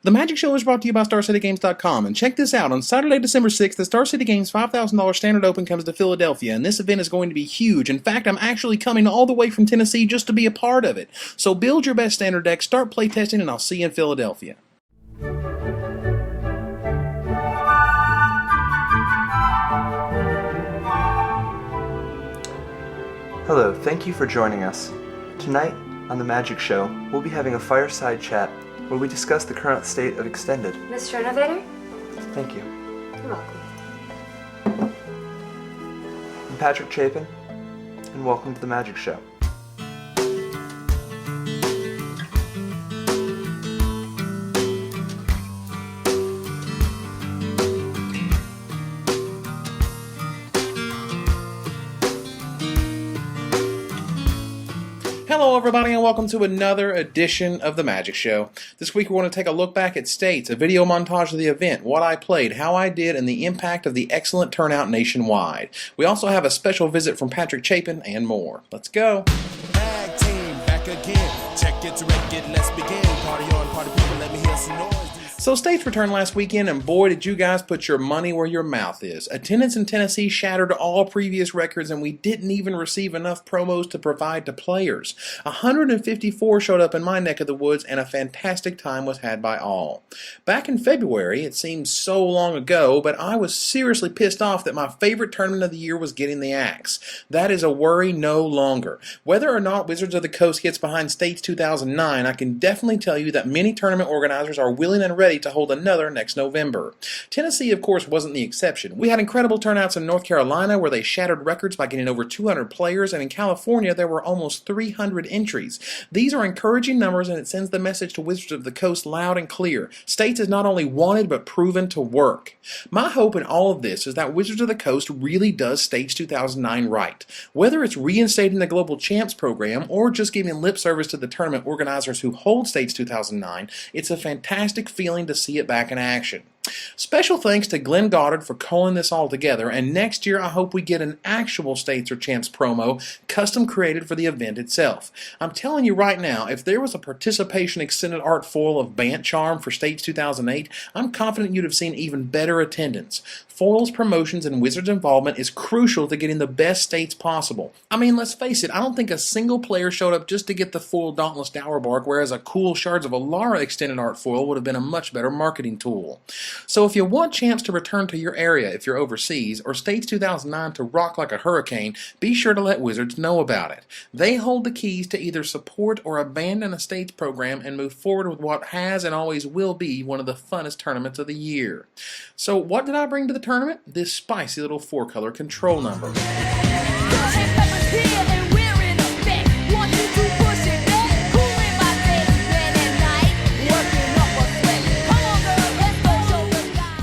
The Magic Show is brought to you by StarCityGames.com, and check this out. On Saturday, December 6th, the Star City Games $5,000 Standard Open comes to Philadelphia, and this event is going to be huge. In fact, I'm actually coming all the way from Tennessee just to be a part of it. So build your best standard deck, start playtesting, and I'll see you in Philadelphia. Hello, thank you for joining us. Tonight, on The Magic Show, we'll be having a fireside chat where we discuss the current state of Extended. Mr. Innovator? Thank you. You're welcome. I'm Patrick Chapin, and welcome to The Magic Show. Hello everybody and welcome to another edition of The Magic Show. This week we want to take a look back at States, a video montage of the event, what I played, how I did, and the impact of the excellent turnout nationwide. We also have a special visit from Patrick Chapin and more. Let's go. Tag team back again. Check it to wreck it, let's begin. Party on, party people, let me hear some noise. So States returned last weekend, and boy did you guys put your money where your mouth is. Attendance in Tennessee shattered all previous records, and we didn't even receive enough promos to provide to players. 154 showed up in my neck of the woods, and a fantastic time was had by all. Back in February, it seems so long ago, but I was seriously pissed off that my favorite tournament of the year was getting the axe. That is a worry no longer. Whether or not Wizards of the Coast gets behind States 2009, I can definitely tell you that many tournament organizers are willing and ready to hold another next November. Tennessee, of course, wasn't the exception. We had incredible turnouts in North Carolina where they shattered records by getting over 200 players, and in California there were almost 300 entries. These are encouraging numbers, and it sends the message to Wizards of the Coast loud and clear. States is not only wanted but proven to work. My hope in all of this is that Wizards of the Coast really does States 2009 right. Whether it's reinstating the Global Champs program or just giving lip service to the tournament organizers who hold States 2009, it's a fantastic feeling to see it back in action. Special thanks to Glenn Goddard for calling this all together, and next year I hope we get an actual States or Champs promo custom created for the event itself. I'm telling you right now, if there was a participation extended art foil of Bant Charm for States 2008, I'm confident you'd have seen even better attendance. Foils, promotions, and Wizards involvement is crucial to getting the best States possible. I mean, let's face it, I don't think a single player showed up just to get the foil Dauntless Dowerbark, whereas a cool Shards of Alara extended art foil would have been a much better marketing tool. So if you want Champs to return to your area if you're overseas, or States 2009 to rock like a hurricane, be sure to let Wizards know about it. They hold the keys to either support or abandon a States program and move forward with what has and always will be one of the funnest tournaments of the year. So what did I bring to the tournament? This spicy little 4-color control number.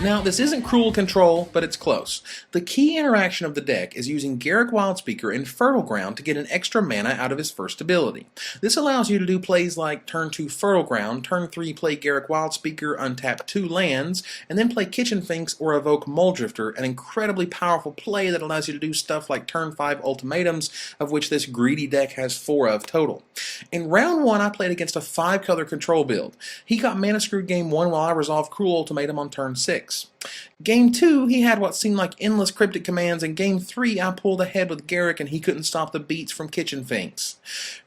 Now, this isn't cruel control, but it's close. The key interaction of the deck is using Garruk Wildspeaker in Fertile Ground to get an extra mana out of his first ability. This allows you to do plays like turn 2 Fertile Ground, turn 3 play Garruk Wildspeaker, untap 2 lands, and then play Kitchen Finks or evoke Muldrifter, an incredibly powerful play that allows you to do stuff like turn 5 Ultimatums, of which this greedy deck has 4 of total. In round 1, I played against a 5-color control build. He got mana screwed game 1 while I resolved Cruel Ultimatum on turn 6. Game 2, he had what seemed like endless cryptic commands, and Game 3, I pulled ahead with Garruk and he couldn't stop the beats from Kitchen Finks.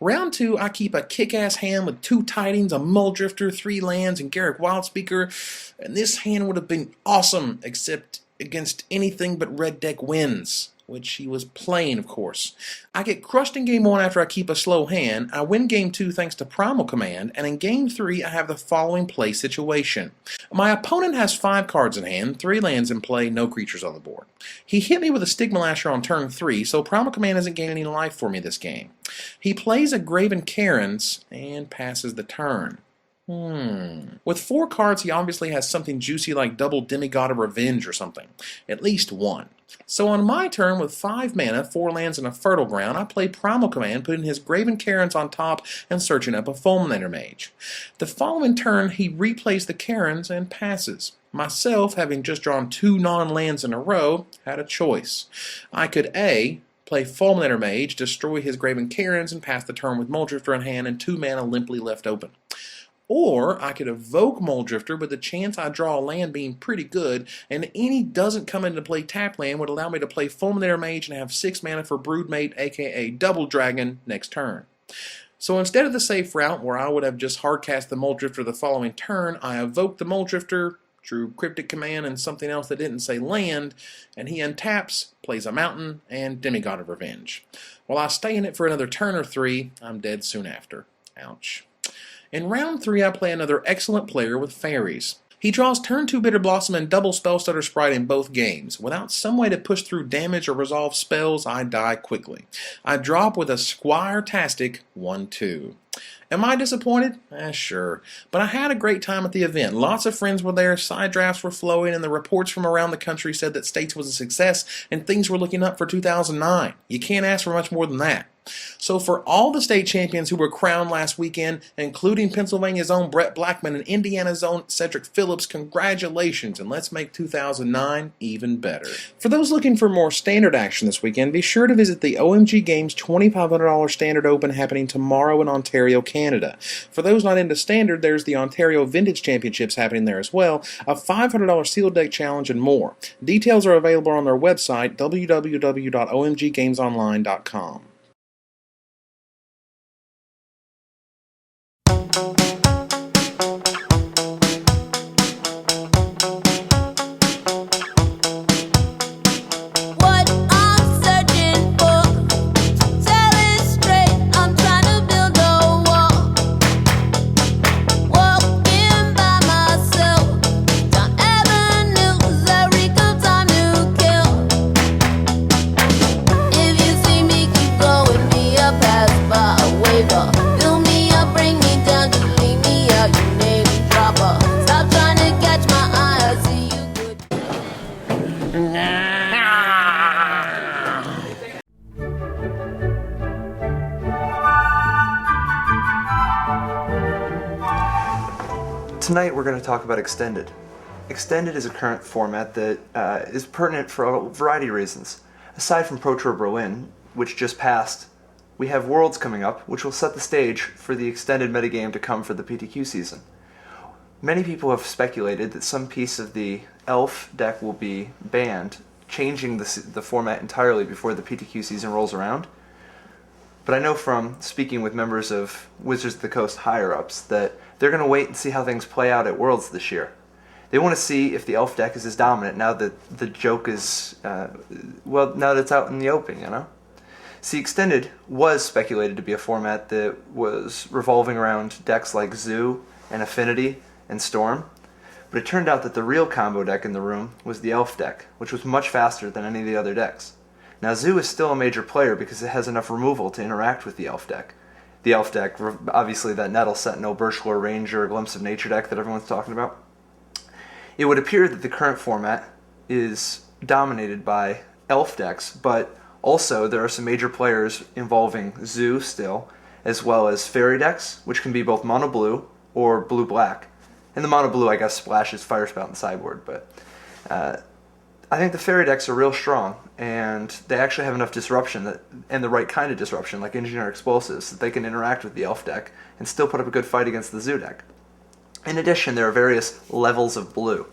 Round 2, I keep a kick-ass hand with 2 Tidings, a Muldrifter, 3 lands, and Garruk Wildspeaker, and this hand would have been awesome, except against anything but red deck wins, which he was playing, of course. I get crushed in Game 1 after I keep a slow hand. I win Game 2 thanks to Primal Command, and in Game 3 I have the following play situation. My opponent has 5 cards in hand, 3 lands in play, no creatures on the board. He hit me with a Stigma Lasher on turn 3, so Primal Command isn't gaining any life for me this game. He plays a Graven Cairns and passes the turn. With 4 cards, he obviously has something juicy like double Demigod of Revenge or something. At least one. So on my turn, with 5 mana, 4 lands, and a Fertile Ground, I play Primal Command, putting his Graven Cairns on top and searching up a Fulminator Mage. The following turn, he replays the Cairns and passes. Myself, having just drawn 2 non-lands in a row, had a choice. I could A, play Fulminator Mage, destroy his Graven Cairns, and pass the turn with Muldrifter in hand and 2 mana limply left open. Or I could evoke Muldrifter with the chance I draw a land being pretty good, and any doesn't come into play tap land would allow me to play Fulminator Mage and have 6 mana for Broodmate, aka Double Dragon, next turn. So instead of the safe route, where I would have just hardcast the Muldrifter the following turn, I evoked the Muldrifter, drew Cryptic Command and something else that didn't say land, and he untaps, plays a mountain, and Demigod of Revenge. While I stay in it for another turn or 3, I'm dead soon after. Ouch. In round 3, I play another excellent player with fairies. He draws turn 2 Bitter Blossom and double Spellstutter Sprite in both games. Without some way to push through damage or resolve spells, I die quickly. I drop with a Squire-tastic 1-2. Am I disappointed? Sure. But I had a great time at the event. Lots of friends were there, side drafts were flowing, and the reports from around the country said that States was a success and things were looking up for 2009. You can't ask for much more than that. So for all the state champions who were crowned last weekend, including Pennsylvania's own Brett Blackman and Indiana's own Cedric Phillips, congratulations, and let's make 2009 even better. For those looking for more standard action this weekend, be sure to visit the OMG Games $2,500 Standard Open happening tomorrow in Ontario, Canada. For those not into standard, there's the Ontario Vintage Championships happening there as well, a $500 sealed deck challenge, and more. Details are available on their website, www.omggamesonline.com. Tonight we're going to talk about Extended. Extended is a current format that is pertinent for a variety of reasons. Aside from Pro Tour Berlin, which just passed, we have Worlds coming up, which will set the stage for the extended metagame to come for the PTQ season. Many people have speculated that some piece of the Elf deck will be banned, changing the format entirely before the PTQ season rolls around. But I know from speaking with members of Wizards of the Coast higher-ups that they're going to wait and see how things play out at Worlds this year. They want to see if the Elf deck is as dominant now that the joke is, now that it's out in the open, you know? See, Extended was speculated to be a format that was revolving around decks like Zoo and Affinity and Storm, but it turned out that the real combo deck in the room was the Elf deck, which was much faster than any of the other decks. Now, Zoo is still a major player because it has enough removal to interact with the Elf deck. The Elf deck, obviously that Nettle Sentinel, Birchlore Ranger, Glimpse of Nature deck that everyone's talking about. It would appear that the current format is dominated by Elf decks, but also there are some major players involving Zoo still, as well as Fairy decks, which can be both mono blue or blue black. And the mono blue, I guess, splashes Fire Spout and sideboard, but I think the Fairy decks are real strong, and they actually have enough disruption and the right kind of disruption, like Engineer Explosives, that they can interact with the Elf deck and still put up a good fight against the Zoo deck. In addition, there are various levels of blue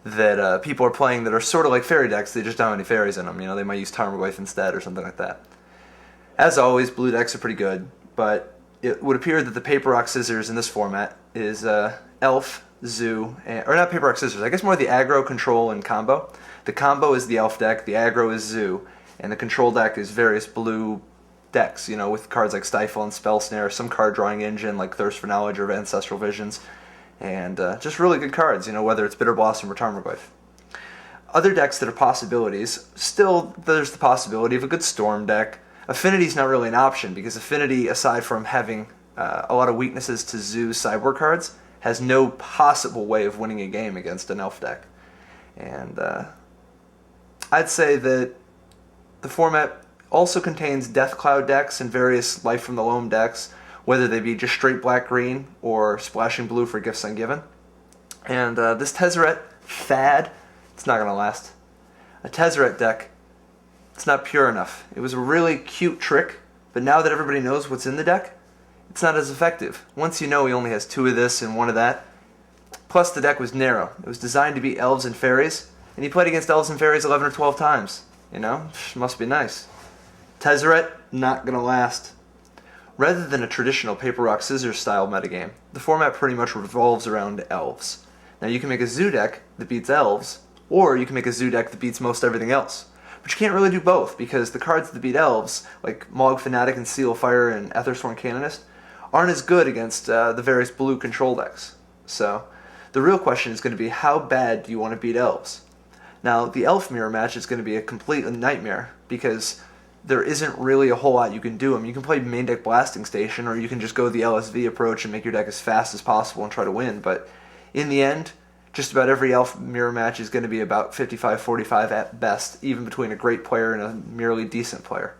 that people are playing that are sort of like Fairy decks, they just don't have any fairies in them. You know, they might use Tarmogoyf instead or something like that. As always, blue decks are pretty good, but it would appear that the Paper Rock Scissors in this format is Elf, Zoo, or not Paper Rock Scissors, I guess more the aggro, control, and combo. The combo is the Elf deck, the aggro is Zoo, and the control deck is various blue decks, you know, with cards like Stifle and Spell Snare, some card drawing engine like Thirst for Knowledge or Ancestral Visions, and just really good cards, you know, whether it's Bitter Blossom or Tarmogoyf. Other decks that are possibilities, still there's the possibility of a good Storm deck. Affinity's not really an option because Affinity, aside from having a lot of weaknesses to Zoo's sideboard cards, has no possible way of winning a game against an Elf deck. And I'd say that the format also contains Death Cloud decks and various Life from the Loam decks, whether they be just straight black-green or splashing blue for Gifts Ungiven. And this Tezzeret fad, it's not going to last. A Tezzeret deck, it's not pure enough. It was a really cute trick, but now that everybody knows what's in the deck, it's not as effective. Once you know he only has 2 of this and 1 of that. Plus the deck was narrow. It was designed to beat elves and fairies, and he played against elves and fairies 11 or 12 times. You know, must be nice. Tezzeret, not gonna last. Rather than a traditional paper, rock, scissors style metagame, the format pretty much revolves around elves. Now you can make a zoo deck that beats elves, or you can make a zoo deck that beats most everything else. But you can't really do both, because the cards that beat elves, like Mogg Fanatic and Seal of Fire and Ethersworn Canonist, aren't as good against the various blue control decks. So, the real question is going to be, how bad do you want to beat elves? Now, the elf mirror match is going to be a complete nightmare, because there isn't really a whole lot you can do. I mean, you can play main deck Blasting Station, or you can just go the LSV approach and make your deck as fast as possible and try to win, but in the end, just about every elf mirror match is going to be about 55-45 at best, even between a great player and a merely decent player.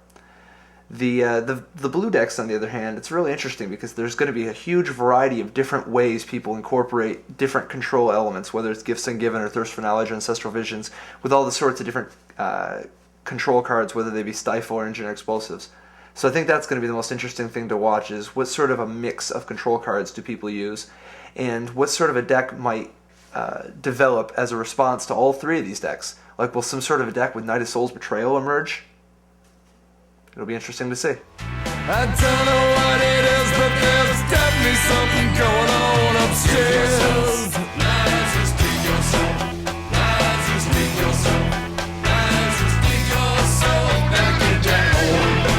The blue decks, on the other hand, it's really interesting because there's going to be a huge variety of different ways people incorporate different control elements, whether it's Gifts Ungiven or Thirst for Knowledge or Ancestral Visions, with all the sorts of different control cards, whether they be Stifle or Engineer Explosives. So I think that's going to be the most interesting thing to watch, is what sort of a mix of control cards do people use, and what sort of a deck might develop as a response to all 3 of these decks. Like, will some sort of a deck with Knight of Souls Betrayal emerge? It'll be interesting to see. I don't know what it is, but there's definitely something going on upstairs. Lies and speak yourself. Lies and speak yourself. Lies and speak yourself back in your home.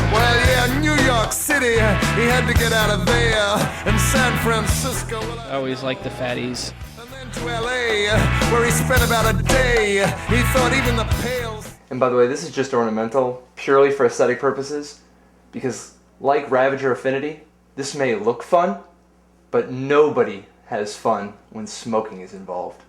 Well, yeah, New York City, he had to get out of there. And San Francisco. I always like the fatties. To LA, where he spent about a day. He thought even the pales. And by the way, this is just ornamental, purely for aesthetic purposes, because like Ravager Affinity, this may look fun, but nobody has fun when smoking is involved.